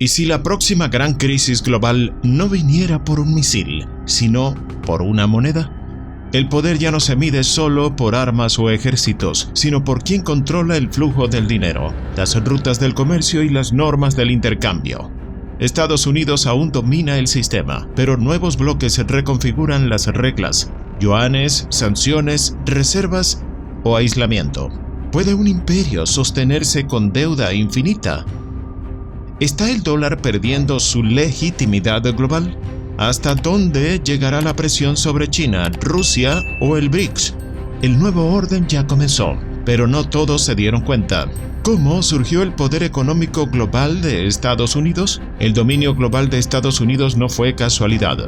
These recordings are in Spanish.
¿Y si la próxima gran crisis global no viniera por un misil, sino por una moneda? El poder ya no se mide solo por armas o ejércitos, sino por quien controla el flujo del dinero, las rutas del comercio y las normas del intercambio. Estados Unidos aún domina el sistema, pero nuevos bloques reconfiguran las reglas: yuanes, sanciones, reservas o aislamiento. ¿Puede un imperio sostenerse con deuda infinita? ¿Está el dólar perdiendo su legitimidad global? ¿Hasta dónde llegará la presión sobre China, Rusia o el BRICS? El nuevo orden ya comenzó, pero no todos se dieron cuenta. ¿Cómo surgió el poder económico global de Estados Unidos? El dominio global de Estados Unidos no fue casualidad.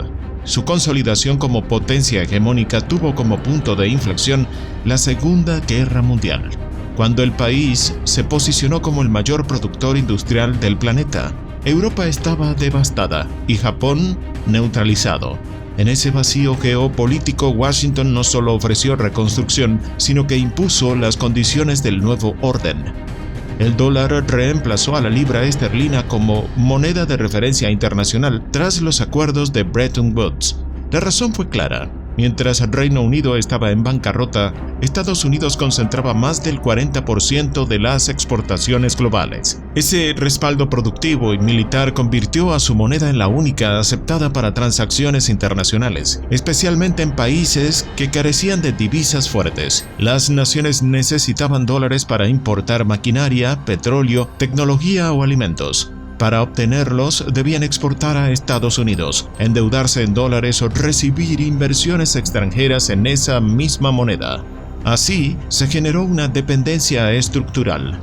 Su consolidación como potencia hegemónica tuvo como punto de inflexión la Segunda Guerra Mundial, cuando el país se posicionó como el mayor productor industrial del planeta. Europa estaba devastada y Japón neutralizado. En ese vacío geopolítico, Washington no solo ofreció reconstrucción, sino que impuso las condiciones del nuevo orden. El dólar reemplazó a la libra esterlina como moneda de referencia internacional tras los acuerdos de Bretton Woods. La razón fue clara. Mientras el Reino Unido estaba en bancarrota, Estados Unidos concentraba más del 40% de las exportaciones globales. Ese respaldo productivo y militar convirtió a su moneda en la única aceptada para transacciones internacionales, especialmente en países que carecían de divisas fuertes. Las naciones necesitaban dólares para importar maquinaria, petróleo, tecnología o alimentos. Para obtenerlos, debían exportar a Estados Unidos, endeudarse en dólares o recibir inversiones extranjeras en esa misma moneda. Así, se generó una dependencia estructural.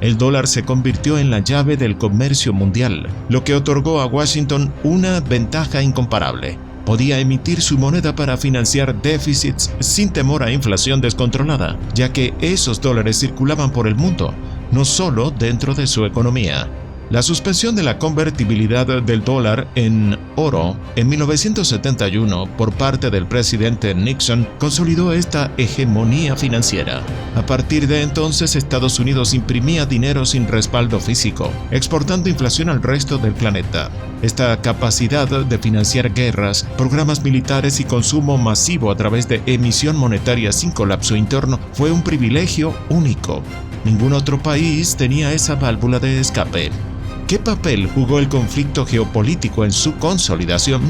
El dólar se convirtió en la llave del comercio mundial, lo que otorgó a Washington una ventaja incomparable. Podía emitir su moneda para financiar déficits sin temor a inflación descontrolada, ya que esos dólares circulaban por el mundo, no solo dentro de su economía. La suspensión de la convertibilidad del dólar en oro en 1971 por parte del presidente Nixon consolidó esta hegemonía financiera. A partir de entonces, Estados Unidos imprimía dinero sin respaldo físico, exportando inflación al resto del planeta. Esta capacidad de financiar guerras, programas militares y consumo masivo a través de emisión monetaria sin colapso interno fue un privilegio único. Ningún otro país tenía esa válvula de escape. ¿Qué papel jugó el conflicto geopolítico en su consolidación?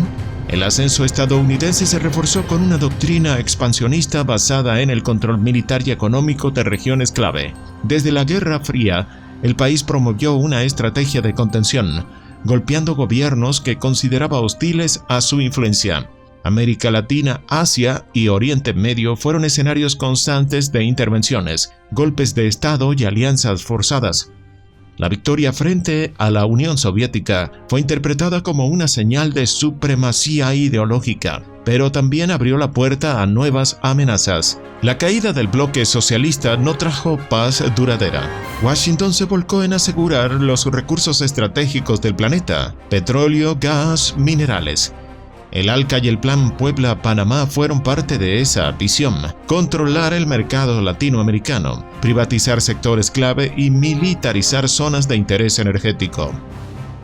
El ascenso estadounidense se reforzó con una doctrina expansionista basada en el control militar y económico de regiones clave. Desde la Guerra Fría, el país promovió una estrategia de contención, golpeando gobiernos que consideraba hostiles a su influencia. América Latina, Asia y Oriente Medio fueron escenarios constantes de intervenciones, golpes de Estado y alianzas forzadas. La victoria frente a la Unión Soviética fue interpretada como una señal de supremacía ideológica, pero también abrió la puerta a nuevas amenazas. La caída del bloque socialista no trajo paz duradera. Washington se volcó en asegurar los recursos estratégicos del planeta: petróleo, gas, minerales. El ALCA y el Plan Puebla-Panamá fueron parte de esa visión: controlar el mercado latinoamericano, privatizar sectores clave y militarizar zonas de interés energético.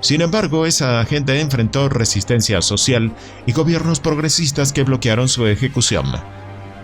Sin embargo, esa agenda enfrentó resistencia social y gobiernos progresistas que bloquearon su ejecución.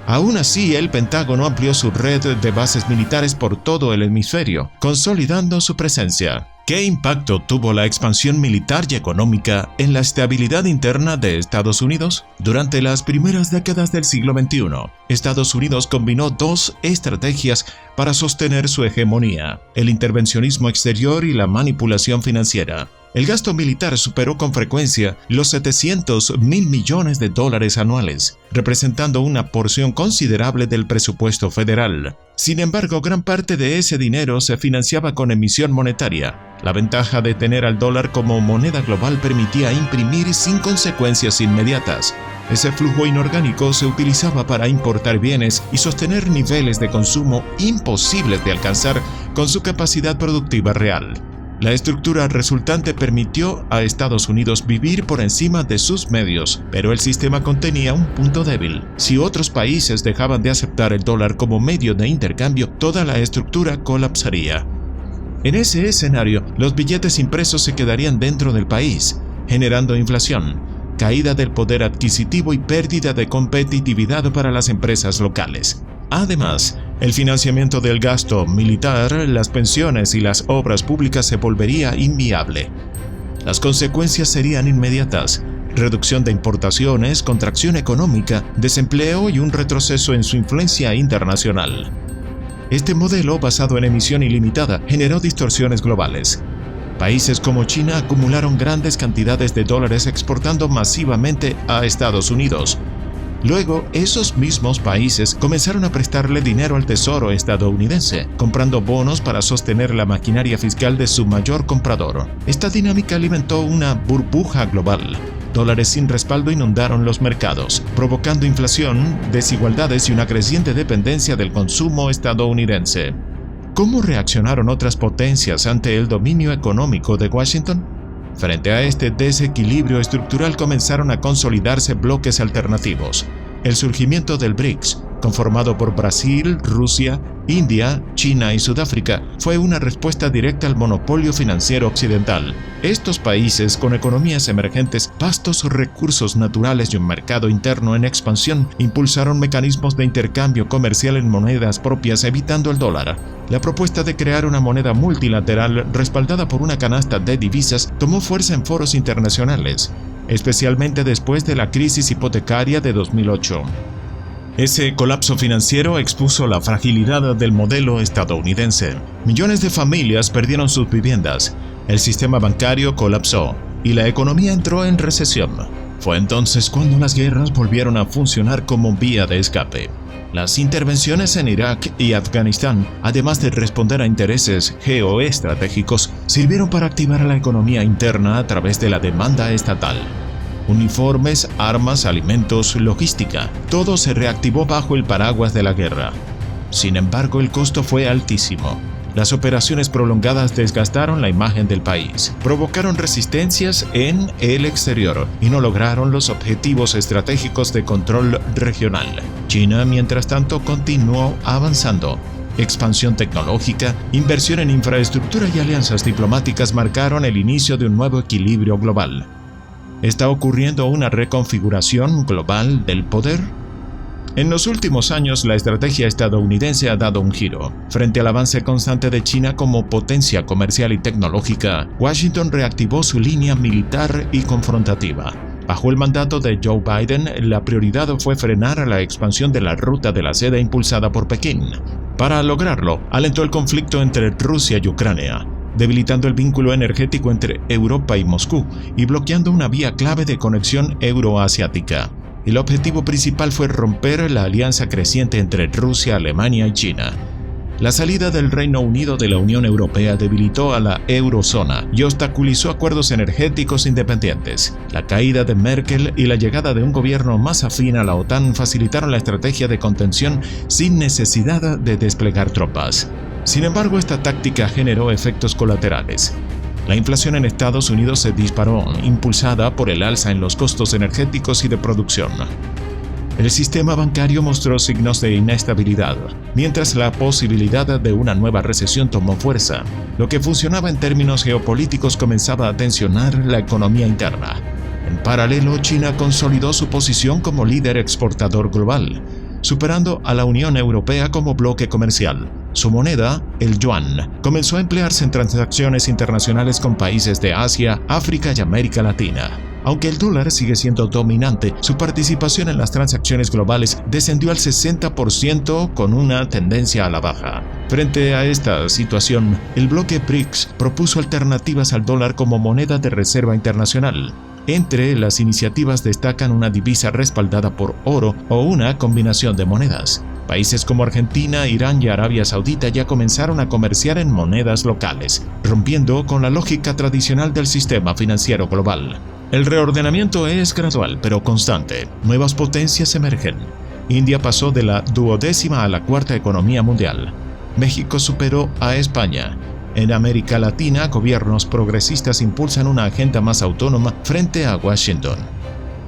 Aún así, el Pentágono amplió su red de bases militares por todo el hemisferio, consolidando su presencia. ¿Qué impacto tuvo la expansión militar y económica en la estabilidad interna de Estados Unidos? Durante las primeras décadas del siglo XXI, Estados Unidos combinó dos estrategias para sostener su hegemonía: el intervencionismo exterior y la manipulación financiera. El gasto militar superó con frecuencia los 700 mil millones de dólares anuales, representando una porción considerable del presupuesto federal. Sin embargo, gran parte de ese dinero se financiaba con emisión monetaria. La ventaja de tener al dólar como moneda global permitía imprimir sin consecuencias inmediatas. Ese flujo inorgánico se utilizaba para importar bienes y sostener niveles de consumo imposibles de alcanzar con su capacidad productiva real. La estructura resultante permitió a Estados Unidos vivir por encima de sus medios, pero el sistema contenía un punto débil. Si otros países dejaban de aceptar el dólar como medio de intercambio, toda la estructura colapsaría. En ese escenario, los billetes impresos se quedarían dentro del país, generando inflación, caída del poder adquisitivo y pérdida de competitividad para las empresas locales. Además, el financiamiento del gasto militar, las pensiones y las obras públicas se volvería inviable. Las consecuencias serían inmediatas: reducción de importaciones, contracción económica, desempleo y un retroceso en su influencia internacional. Este modelo, basado en emisión ilimitada, generó distorsiones globales. Países como China acumularon grandes cantidades de dólares exportando masivamente a Estados Unidos. Luego, esos mismos países comenzaron a prestarle dinero al Tesoro estadounidense, comprando bonos para sostener la maquinaria fiscal de su mayor comprador. Esta dinámica alimentó una burbuja global. Dólares sin respaldo inundaron los mercados, provocando inflación, desigualdades y una creciente dependencia del consumo estadounidense. ¿Cómo reaccionaron otras potencias ante el dominio económico de Washington? Frente a este desequilibrio estructural comenzaron a consolidarse bloques alternativos. El surgimiento del BRICS, conformado por Brasil, Rusia, India, China y Sudáfrica, fue una respuesta directa al monopolio financiero occidental. Estos países, con economías emergentes, vastos recursos naturales y un mercado interno en expansión, impulsaron mecanismos de intercambio comercial en monedas propias, evitando el dólar. La propuesta de crear una moneda multilateral respaldada por una canasta de divisas tomó fuerza en foros internacionales, especialmente después de la crisis hipotecaria de 2008. Ese colapso financiero expuso la fragilidad del modelo estadounidense. Millones de familias perdieron sus viviendas, el sistema bancario colapsó y la economía entró en recesión. Fue entonces cuando las guerras volvieron a funcionar como vía de escape. Las intervenciones en Irak y Afganistán, además de responder a intereses geoestratégicos, sirvieron para activar la economía interna a través de la demanda estatal. Uniformes, armas, alimentos, logística, todo se reactivó bajo el paraguas de la guerra. Sin embargo, el costo fue altísimo. Las operaciones prolongadas desgastaron la imagen del país, provocaron resistencias en el exterior y no lograron los objetivos estratégicos de control regional. China, mientras tanto, continuó avanzando. Expansión tecnológica, inversión en infraestructura y alianzas diplomáticas marcaron el inicio de un nuevo equilibrio global. ¿Está ocurriendo una reconfiguración global del poder? En los últimos años, la estrategia estadounidense ha dado un giro. Frente al avance constante de China como potencia comercial y tecnológica, Washington reactivó su línea militar y confrontativa. Bajo el mandato de Joe Biden, la prioridad fue frenar la expansión de la ruta de la seda impulsada por Pekín. Para lograrlo, alentó el conflicto entre Rusia y Ucrania, debilitando el vínculo energético entre Europa y Moscú y bloqueando una vía clave de conexión euroasiática. El objetivo principal fue romper la alianza creciente entre Rusia, Alemania y China. La salida del Reino Unido de la Unión Europea debilitó a la eurozona y obstaculizó acuerdos energéticos independientes. La caída de Merkel y la llegada de un gobierno más afín a la OTAN facilitaron la estrategia de contención sin necesidad de desplegar tropas. Sin embargo, esta táctica generó efectos colaterales. La inflación en Estados Unidos se disparó, impulsada por el alza en los costos energéticos y de producción. El sistema bancario mostró signos de inestabilidad, mientras la posibilidad de una nueva recesión tomó fuerza. Lo que funcionaba en términos geopolíticos comenzaba a tensionar la economía interna. En paralelo, China consolidó su posición como líder exportador global, superando a la Unión Europea como bloque comercial. Su moneda, el yuan, comenzó a emplearse en transacciones internacionales con países de Asia, África y América Latina. Aunque el dólar sigue siendo dominante, su participación en las transacciones globales descendió al 60% con una tendencia a la baja. Frente a esta situación, el bloque BRICS propuso alternativas al dólar como moneda de reserva internacional. Entre las iniciativas destacan una divisa respaldada por oro o una combinación de monedas. Países como Argentina, Irán y Arabia Saudita ya comenzaron a comerciar en monedas locales, rompiendo con la lógica tradicional del sistema financiero global. El reordenamiento es gradual pero constante. Nuevas potencias emergen. India pasó de la 12ª a la 4ª economía mundial. México superó a España. En América Latina, gobiernos progresistas impulsan una agenda más autónoma frente a Washington.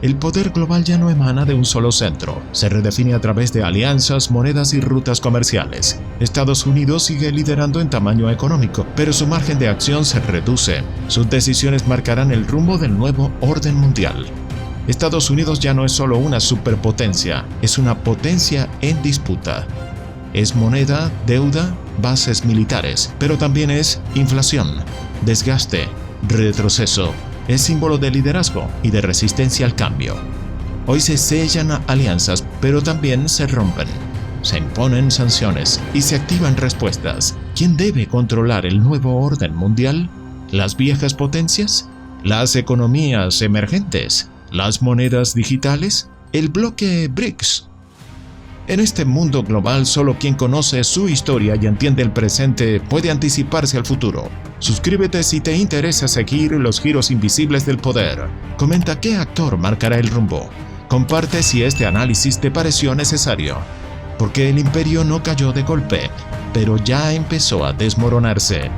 El poder global ya no emana de un solo centro, se redefine a través de alianzas, monedas y rutas comerciales. Estados Unidos sigue liderando en tamaño económico, pero su margen de acción se reduce. Sus decisiones marcarán el rumbo del nuevo orden mundial. Estados Unidos ya no es solo una superpotencia, es una potencia en disputa. Es moneda, deuda, bases militares, pero también es inflación, desgaste, retroceso. Es símbolo de liderazgo y de resistencia al cambio. Hoy se sellan alianzas, pero también se rompen. Se imponen sanciones y se activan respuestas. ¿Quién debe controlar el nuevo orden mundial? ¿Las viejas potencias? ¿Las economías emergentes? ¿Las monedas digitales? ¿El bloque BRICS? En este mundo global, solo quien conoce su historia y entiende el presente puede anticiparse al futuro. Suscríbete si te interesa seguir los giros invisibles del poder. Comenta qué actor marcará el rumbo. Comparte si este análisis te pareció necesario. Porque el imperio no cayó de golpe, pero ya empezó a desmoronarse.